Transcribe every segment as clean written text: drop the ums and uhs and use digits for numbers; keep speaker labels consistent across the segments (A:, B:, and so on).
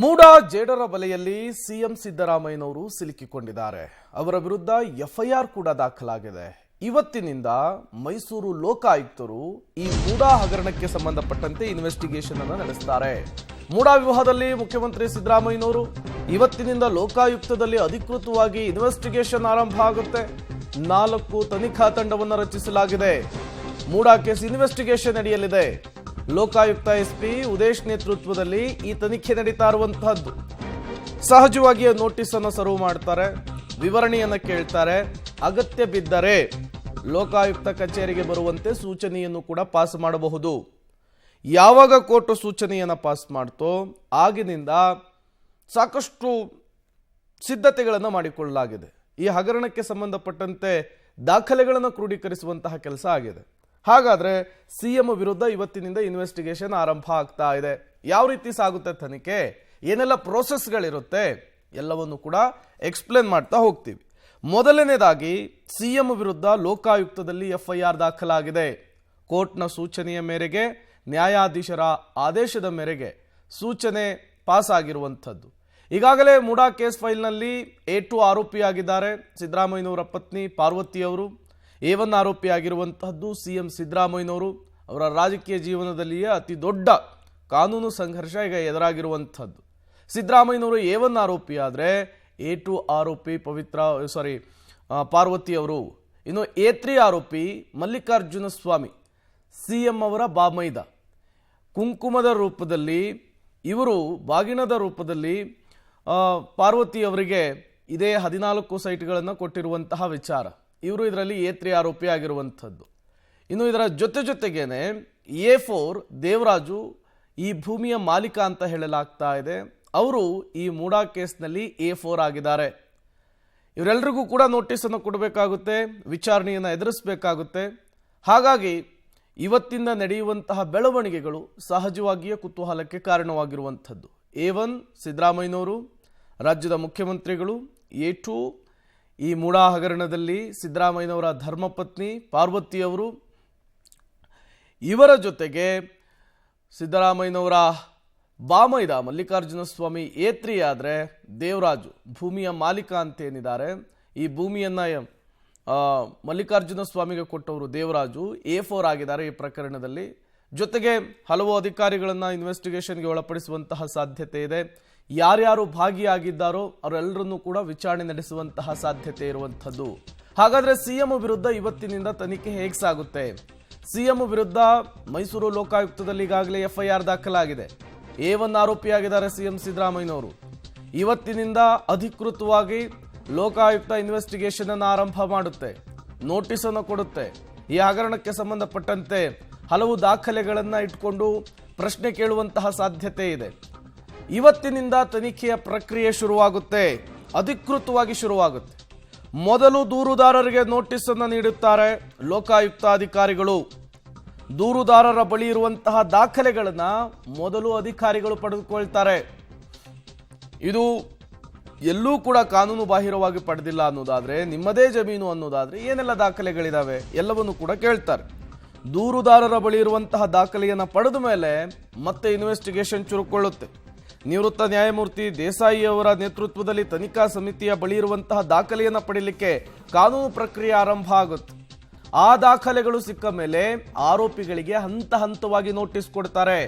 A: ಮೂಡಾ ಜೇಡರ ಬಲೆಯಲ್ಲಿ ಸಿಎಂ ಸಿದ್ದರಾಮಯ್ಯನವರು ಸಿಲುಕಿಕೊಂಡಿದ್ದಾರೆ. ಅವರ ವಿರುದ್ಧ ಎಫ್ಐಆರ್ ಕೂಡ ದಾಖಲಾಗಿದೆ. ಇವತ್ತಿನಿಂದ ಮೈಸೂರು ಲೋಕಾಯುಕ್ತರು ಈ ಮೂಡಾ ಹಗರಣಕ್ಕೆ ಸಂಬಂಧಪಟ್ಟಂತೆ ಇನ್ವೆಸ್ಟಿಗೇಷನ್ ಅನ್ನು ನಡೆಸುತ್ತಾರೆ. ಮೂಡಾ ವಿವಾಹದಲ್ಲಿ ಮುಖ್ಯಮಂತ್ರಿ ಸಿದ್ದರಾಮಯ್ಯನವರು ಇವತ್ತಿನಿಂದ ಲೋಕಾಯುಕ್ತದಲ್ಲಿ ಅಧಿಕೃತವಾಗಿ ಇನ್ವೆಸ್ಟಿಗೇಷನ್ ಆರಂಭ ಆಗುತ್ತೆ. 4 ತನಿಖಾ ತಂಡವನ್ನು ರಚಿಸಲಾಗಿದೆ. ಮೂಡಾ ಕೇಸ್ ಇನ್ವೆಸ್ಟಿಗೇಷನ್ ನಡೆಯಲಿದೆ. ಲೋಕಾಯುಕ್ತ ಎಸ್ಪಿ ಉದೇಶ್ ನೇತೃತ್ವದಲ್ಲಿ ಈ ತನಿಖೆ ನಡೀತಾ ಇರುವಂತಹದ್ದು. ಸಹಜವಾಗಿ ನೋಟಿಸ್ ಅನ್ನು ಸರ್ವ್ ಮಾಡ್ತಾರೆ, ವಿವರಣೆಯನ್ನು ಕೇಳ್ತಾರೆ. ಅಗತ್ಯ ಬಿದ್ದರೆ ಲೋಕಾಯುಕ್ತ ಕಚೇರಿಗೆ ಬರುವಂತೆ ಸೂಚನೆಯನ್ನು ಕೂಡ ಪಾಸ್ ಮಾಡಬಹುದು. ಯಾವಾಗ ಕೋರ್ಟ್ ಸೂಚನೆಯನ್ನು ಪಾಸ್ ಮಾಡ್ತೋ ಆಗಿನಿಂದ ಸಾಕಷ್ಟು ಸಿದ್ಧತೆಗಳನ್ನು ಮಾಡಿಕೊಳ್ಳಲಾಗಿದೆ. ಈ ಹಗರಣಕ್ಕೆ ಸಂಬಂಧಪಟ್ಟಂತೆ ದಾಖಲೆಗಳನ್ನು ಕ್ರೋಢೀಕರಿಸುವಂತಹ ಕೆಲಸ ಆಗಿದೆ. ಹಾಗಾದ್ರೆ ಸಿಎಂ ವಿರುದ್ಧ ಇವತ್ತಿನಿಂದ ಇನ್ವೆಸ್ಟಿಗೇಷನ್ ಆರಂಭ ಆಗ್ತಾ ಇದೆ. ಯಾವ ರೀತಿ ಸಾಗುತ್ತೆ ತನಿಖೆ, ಏನೆಲ್ಲ ಪ್ರೋಸೆಸ್ಗಳಿರುತ್ತೆ ಎಲ್ಲವನ್ನು ಕೂಡ ಎಕ್ಸ್ಪ್ಲೇನ್ ಮಾಡ್ತಾ ಹೋಗ್ತೀವಿ. ಮೊದಲನೇದಾಗಿ ಸಿಎಂ ವಿರುದ್ಧ ಲೋಕಾಯುಕ್ತದಲ್ಲಿ ಎಫ್ಐಆರ್ ದಾಖಲಾಗಿದೆ. ಕೋರ್ಟ್ನ ಸೂಚನೆಯ ಮೇರೆಗೆ, ನ್ಯಾಯಾಧೀಶರ ಆದೇಶದ ಮೇರೆಗೆ ಸೂಚನೆ ಪಾಸ್ ಆಗಿರುವಂಥದ್ದು. ಈಗಾಗಲೇ ಮೂಡಾ ಕೇಸ್ ಫೈಲ್ನಲ್ಲಿ A2 ಆರೋಪಿಯಾಗಿದ್ದಾರೆ ಸಿದ್ದರಾಮಯ್ಯನವರ ಪತ್ನಿ ಪಾರ್ವತಿ ಅವರು. A1 ಆರೋಪಿಯಾಗಿರುವಂತಹದ್ದು ಸಿಎಂ ಸಿದ್ದರಾಮಯ್ಯನವರು. ಅವರ ರಾಜಕೀಯ ಜೀವನದಲ್ಲಿಯೇ ಅತಿ ದೊಡ್ಡ ಕಾನೂನು ಸಂಘರ್ಷ ಈಗ ಎದುರಾಗಿರುವಂಥದ್ದು. ಸಿದ್ದರಾಮಯ್ಯನವರು A1 ಆರೋಪಿಯಾದರೆ A2 ಆರೋಪಿ ಪಾರ್ವತಿ ಅವರು. ಇನ್ನು A3 ಆರೋಪಿ ಮಲ್ಲಿಕಾರ್ಜುನ ಸ್ವಾಮಿ, ಸಿಎಂ ಅವರ ಬಾಮೈದ. ಕುಂಕುಮದ ರೂಪದಲ್ಲಿ ಇವರು ಬಾಗಿಣದ ರೂಪದಲ್ಲಿ ಪಾರ್ವತಿ ಅವರಿಗೆ ಇದೇ 14 ಸೈಟ್ಗಳನ್ನು ಕೊಟ್ಟಿರುವಂತಹ ವಿಚಾರ. ಇವರು ಇದರಲ್ಲಿ A3 ಆರೋಪಿ ಆಗಿರುವಂಥದ್ದು. ಇನ್ನು ಇದರ ಜೊತೆಗೇನೆ A4 ದೇವರಾಜು ಈ ಭೂಮಿಯ ಮಾಲೀಕ ಅಂತ ಹೇಳಲಾಗ್ತಾ ಇದೆ. ಅವರು ಈ ಮೂಡಾ ಕೇಸ್ನಲ್ಲಿ A4 ಆಗಿದ್ದಾರೆ. ಇವರೆಲ್ಲರಿಗೂ ಕೂಡ ನೋಟಿಸನ್ನು ಕೊಡಬೇಕಾಗುತ್ತೆ, ವಿಚಾರಣೆಯನ್ನು ಎದುರಿಸಬೇಕಾಗುತ್ತೆ. ಹಾಗಾಗಿ ಇವತ್ತಿಂದ ನಡೆಯುವಂತಹ ಬೆಳವಣಿಗೆಗಳು ಸಹಜವಾಗಿಯೇ ಕುತೂಹಲಕ್ಕೆ ಕಾರಣವಾಗಿರುವಂಥದ್ದು. A1 ಸಿದ್ದರಾಮಯ್ಯನವರು, ರಾಜ್ಯದ ಮುಖ್ಯಮಂತ್ರಿಗಳು. A2 ಈ ಮೂಡಾ ಹಗರಣದಲ್ಲಿ ಸಿದ್ದರಾಮಯ್ಯನವರ ಧರ್ಮಪತ್ನಿ ಪಾರ್ವತಿಯವರು. ಇವರ ಜೊತೆಗೆ ಸಿದ್ದರಾಮಯ್ಯನವರ ಬಾಮೈದ ಮಲ್ಲಿಕಾರ್ಜುನ ಸ್ವಾಮಿ A3 ಆದರೆ ದೇವರಾಜು ಭೂಮಿಯ ಮಾಲೀಕ ಅಂತೇನಿದ್ದಾರೆ, ಈ ಭೂಮಿಯನ್ನು ಮಲ್ಲಿಕಾರ್ಜುನ ಸ್ವಾಮಿಗೆ ಕೊಟ್ಟವರು ದೇವರಾಜು A4 ಆಗಿದ್ದಾರೆ ಈ ಪ್ರಕರಣದಲ್ಲಿ. ಜೊತೆಗೆ ಹಲವು ಅಧಿಕಾರಿಗಳನ್ನು ಇನ್ವೆಸ್ಟಿಗೇಷನ್ಗೆ ಒಳಪಡಿಸುವಂತಹ ಸಾಧ್ಯತೆ ಇದೆ. ಯಾರ್ಯಾರು ಭಾಗಿಯಾಗಿದ್ದಾರೋ ಅವರೆಲ್ಲರನ್ನೂ ಕೂಡ ವಿಚಾರಣೆ ನಡೆಸುವಂತಹ ಸಾಧ್ಯತೆ ಇರುವಂಥದ್ದು. ಹಾಗಾದರೆ ಸಿಎಂ ವಿರುದ್ಧ ಇವತ್ತಿನಿಂದ ತನಿಖೆ ಹೇಗೆ ಸಾಗುತ್ತೆ? ಸಿಎಂ ವಿರುದ್ಧ ಮೈಸೂರು ಲೋಕಾಯುಕ್ತದಲ್ಲಿ ಈಗಾಗಲೇ ಎಫ್ಐಆರ್ ದಾಖಲಾಗಿದೆ. A1 ಆರೋಪಿಯಾಗಿದ್ದಾರೆ ಸಿಎಂ ಸಿದ್ದರಾಮಯ್ಯನವರು. ಇವತ್ತಿನಿಂದ ಅಧಿಕೃತವಾಗಿ ಲೋಕಾಯುಕ್ತ ಇನ್ವೆಸ್ಟಿಗೇಷನ್ ಅನ್ನು ಆರಂಭ ಮಾಡುತ್ತೆ, ನೋಟಿಸ್ ಅನ್ನು ಕೊಡುತ್ತೆ. ಈ ಹಗರಣಕ್ಕೆ ಸಂಬಂಧಪಟ್ಟಂತೆ ಹಲವು ದಾಖಲೆಗಳನ್ನು ಇಟ್ಕೊಂಡು ಪ್ರಶ್ನೆ ಕೇಳುವಂತಹ ಸಾಧ್ಯತೆ ಇದೆ. ಇವತ್ತಿನಿಂದ ತನಿಖೆಯ ಪ್ರಕ್ರಿಯೆ ಶುರುವಾಗುತ್ತೆ, ಅಧಿಕೃತವಾಗಿ ಶುರುವಾಗುತ್ತೆ. ಮೊದಲು ದೂರುದಾರರಿಗೆ ನೋಟಿಸ್ ಅನ್ನು ನೀಡುತ್ತಾರೆ ಲೋಕಾಯುಕ್ತ ಅಧಿಕಾರಿಗಳು. ದೂರುದಾರರ ಬಳಿ ಇರುವಂತಹ ದಾಖಲೆಗಳನ್ನು ಮೊದಲು ಅಧಿಕಾರಿಗಳು ಪಡೆದುಕೊಳ್ತಾರೆ. ಇದು ಎಲ್ಲೂ ಕೂಡ ಕಾನೂನು ಬಾಹಿರವಾಗಿ ಪಡೆದಿಲ್ಲ ಅನ್ನೋದಾದ್ರೆ, ನಿಮ್ಮದೇ ಜಮೀನು ಅನ್ನೋದಾದ್ರೆ ಏನೆಲ್ಲ ದಾಖಲೆಗಳಿದಾವೆ ಎಲ್ಲವನ್ನು ಕೂಡ ಕೇಳ್ತಾರೆ. ದೂರುದಾರರ ಬಳಿ ಇರುವಂತಹ ದಾಖಲೆಯನ್ನು ಪಡೆದ ಮೇಲೆ ಮತ್ತೆ ಇನ್ವೆಸ್ಟಿಗೇಷನ್ ಚುರುಕೊಳ್ಳುತ್ತೆ. ನಿವೃತ್ತ ನ್ಯಾಯಮೂರ್ತಿ ದೇಸಾಯಿ ಅವರ ನೇತೃತ್ವದಲ್ಲಿ ತನಿಖಾ ಸಮಿತಿಯ ಬಳಿ ಇರುವಂತಹ ದಾಖಲೆಯನ್ನು ಪಡೆಯಲಿಕ್ಕೆ ಕಾನೂನು ಪ್ರಕ್ರಿಯೆ ಆರಂಭ ಆಗುತ್ತೆ. ಆ ದಾಖಲೆಗಳು ಸಿಕ್ಕ ಮೇಲೆ ಆರೋಪಿಗಳಿಗೆ ಹಂತವಾಗಿ ನೋಟಿಸ್ ಕೊಡ್ತಾರೆ.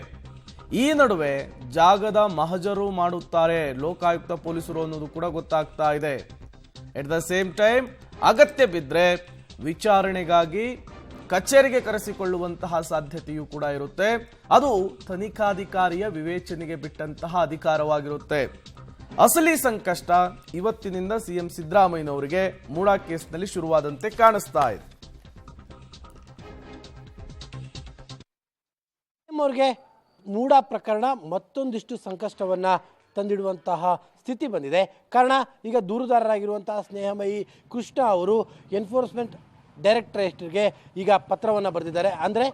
A: ಈ ನಡುವೆ ಜಾಗದ ಮಹಜರು ಮಾಡುತ್ತಾರೆ ಲೋಕಾಯುಕ್ತ ಪೊಲೀಸರು ಅನ್ನೋದು ಕೂಡ ಗೊತ್ತಾಗ್ತಾ ಇದೆ. ಎಟ್ ದ ಸೇಮ್ ಟೈಮ್ ಅಗತ್ಯ ಬಿದ್ದರೆ ವಿಚಾರಣೆಗಾಗಿ ಕಚೇರಿಗೆ ಕರೆಸಿಕೊಳ್ಳುವಂತಹ ಸಾಧ್ಯತೆಯೂ ಕೂಡ ಇರುತ್ತೆ. ಅದು ತನಿಖಾಧಿಕಾರಿಯ ವಿವೇಚನೆಗೆ ಬಿಟ್ಟಂತಹ ಅಧಿಕಾರವಾಗಿರುತ್ತೆ. ಅಸಲಿ ಸಂಕಷ್ಟ ಇವತ್ತಿನಿಂದ ಸಿಎಂ ಸಿದ್ದರಾಮಯ್ಯನವರಿಗೆ ಮೂಡಾ ಕೇಸ್ನಲ್ಲಿ ಶುರುವಾದಂತೆ ಕಾಣಿಸ್ತಾ ಇದೆ.
B: ಅವರಿಗೆ ಮೂಡಾ ಪ್ರಕರಣ ಮತ್ತೊಂದಿಷ್ಟು ಸಂಕಷ್ಟವನ್ನು ತಂದಿಡುವಂತಹ ಸ್ಥಿತಿ ಬಂದಿದೆ. ಕಾರಣ ಈಗ ದೂರುದಾರರಾಗಿರುವಂತಹ ಸ್ನೇಹಮಯಿ ಕೃಷ್ಣ ಅವರು ಎನ್ಫೋರ್ಸ್ಮೆಂಟ್ ಡೈರೆಕ್ಟರೇಟ್ಗೆ ಈಗ ಪತ್ರವನ್ನು ಬರೆದಿದ್ದಾರೆ. ಅಂದರೆ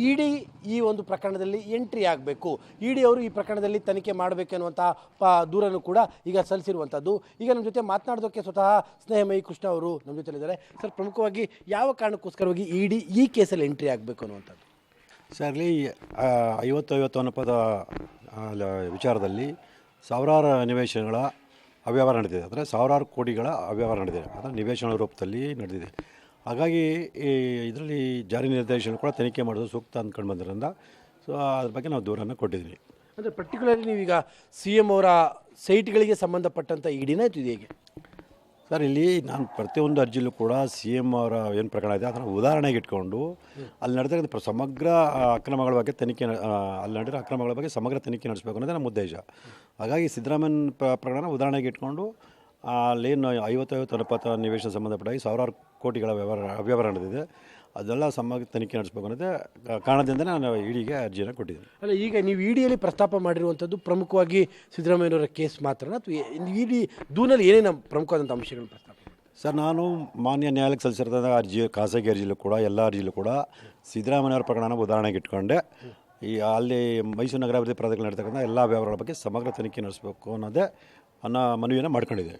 B: ಇಡಿ ಈ ಒಂದು ಪ್ರಕರಣದಲ್ಲಿ ಎಂಟ್ರಿ ಆಗಬೇಕು, ಇಡಿ ಅವರು ಈ ಪ್ರಕರಣದಲ್ಲಿ ತನಿಖೆ ಮಾಡಬೇಕು ಅನ್ನುವಂತಹ ದೂರನ್ನು ಕೂಡ ಈಗ ಸಲ್ಲಿಸಿರುವಂಥದ್ದು. ಈಗ ನಮ್ಮ ಜೊತೆ ಮಾತನಾಡೋದಕ್ಕೆ ಸ್ವತಃ ಸ್ನೇಹಮಯಿ ಕೃಷ್ಣ ಅವರು ನಮ್ಮ ಜೊತೆಲಿದ್ದಾರೆ. ಸರ್, ಪ್ರಮುಖವಾಗಿ ಯಾವ ಕಾರಣಕ್ಕೋಸ್ಕರವಾಗಿ ಇಡಿ ಈ ಕೇಸಲ್ಲಿ ಎಂಟ್ರಿ ಆಗಬೇಕು ಅನ್ನುವಂಥದ್ದು?
C: ಸರ್, ಇಲ್ಲಿ 50-50 ಅನ್ನಪದ ವಿಚಾರದಲ್ಲಿ ಸಾವಿರಾರು ನಿವೇಶನಗಳ ಅವ್ಯವಹಾರ ನಡೆದಿದೆ, ಅಂದರೆ ಸಾವಿರಾರು ಕೋಟಿಗಳ ಅವ್ಯವಹಾರ ನಡೆದಿದೆ, ಅದರ ನಿವೇಶನ ರೂಪದಲ್ಲಿ ನಡೆದಿದೆ. ಹಾಗಾಗಿ ಇದರಲ್ಲಿ ಜಾರಿ ನಿರ್ದೇಶನ ಕೂಡ ತನಿಖೆ ಮಾಡೋದು ಸೂಕ್ತ ಅಂದ್ಕೊಂಡು ಬಂದಿರೋದ್ರಿಂದ ಸೊ ಅದ್ರ ಬಗ್ಗೆ ನಾವು ದೂರನ್ನು ಕೊಟ್ಟಿದ್ದೀವಿ.
B: ಅಂದರೆ ಪರ್ಟಿಕ್ಯುಲರ್ಲಿ ನೀವೀಗ ಸಿ ಎಮ್ ಅವರ ಸೈಟ್ಗಳಿಗೆ ಸಂಬಂಧಪಟ್ಟಂಥ ಇಡಿನ ಇದು ಹೇಗೆ
C: ಸರ್? ಇಲ್ಲಿ ನಾನು ಪ್ರತಿಯೊಂದು ಅರ್ಜಿಲೂ ಕೂಡ ಸಿ ಎಮ್ ಅವರ ಏನು ಪ್ರಕರಣ ಇದೆ ಅದನ್ನು ಉದಾಹರಣೆಗೆ ಇಟ್ಕೊಂಡು ಅಲ್ಲಿ ನಡೆದ ಸಮಗ್ರ ಅಕ್ರಮಗಳ ಬಗ್ಗೆ ತನಿಖೆ ಅಲ್ಲಿ ನಡೆದ ಅಕ್ರಮಗಳ ಬಗ್ಗೆ ಸಮಗ್ರ ತನಿಖೆ ನಡೆಸಬೇಕು ಅನ್ನೋದೇ ನಮ್ಮ ಉದ್ದೇಶ. ಹಾಗಾಗಿ ಸಿದ್ದರಾಮಯ್ಯನ ಪ್ರಕರಣ ಉದಾಹರಣೆಗೆ ಇಟ್ಕೊಂಡು ಅಲ್ಲೇನು 50-70 ನಿವೇಶನ ಸಂಬಂಧಪಟ್ಟಾಗಿ ಸಾವಿರಾರು ಕೋಟಿಗಳ ಅವ್ಯವಹಾರ ನಡೆದಿದೆ, ಅದೆಲ್ಲ ಸಮಗ್ರ ತನಿಖೆ ನಡೆಸಬೇಕು ಅನ್ನೋದೇ ಕಾರಣದಿಂದ ನಾನು ಇಡಿಗೆ ಅರ್ಜಿಯನ್ನು ಕೊಟ್ಟಿದ್ದೀನಿ.
B: ಅಲ್ಲ, ಈಗ ನೀವು ಇಡಿಯಲ್ಲಿ ಪ್ರಸ್ತಾಪ ಮಾಡಿರುವಂಥದ್ದು ಪ್ರಮುಖವಾಗಿ ಸಿದ್ದರಾಮಯ್ಯನವರ ಕೇಸ್ ಮಾತ್ರನಾ ಅಥವಾ ಇಡಿ ದೂನಲ್ಲಿ ಏನೇನು ಪ್ರಮುಖವಾದಂಥ ಅಂಶಗಳನ್ನು ಪ್ರಸ್ತಾಪ?
C: ಸರ್, ನಾನು ಮಾನ್ಯ ನ್ಯಾಯಾಲಯಕ್ಕೆ ಸಲ್ಲಿಸಿರ್ತಂಥ ಅರ್ಜಿ, ಖಾಸಗಿ ಅರ್ಜಿಲೂ ಕೂಡ ಎಲ್ಲ ಅರ್ಜಿಲೂ ಕೂಡ ಸಿದ್ದರಾಮಯ್ಯವ್ರ ಪ್ರಕರಣ ಉದಾಹರಣೆಗೆ ಇಟ್ಕೊಂಡೆ ಅಲ್ಲಿ ಮೈಸೂರು ನಗರಾಭಿವೃದ್ಧಿ ಪ್ರಾಧಿಕಾರ ನಡೆತಕ್ಕಂಥ ಎಲ್ಲ ವ್ಯವಹಾರಗಳ ಬಗ್ಗೆ ಸಮಗ್ರ ತನಿಖೆ ನಡೆಸಬೇಕು ಅನ್ನೋದೇ ಅನ್ನೋ ಮನವಿಯನ್ನು ಮಾಡ್ಕೊಂಡಿದೆ.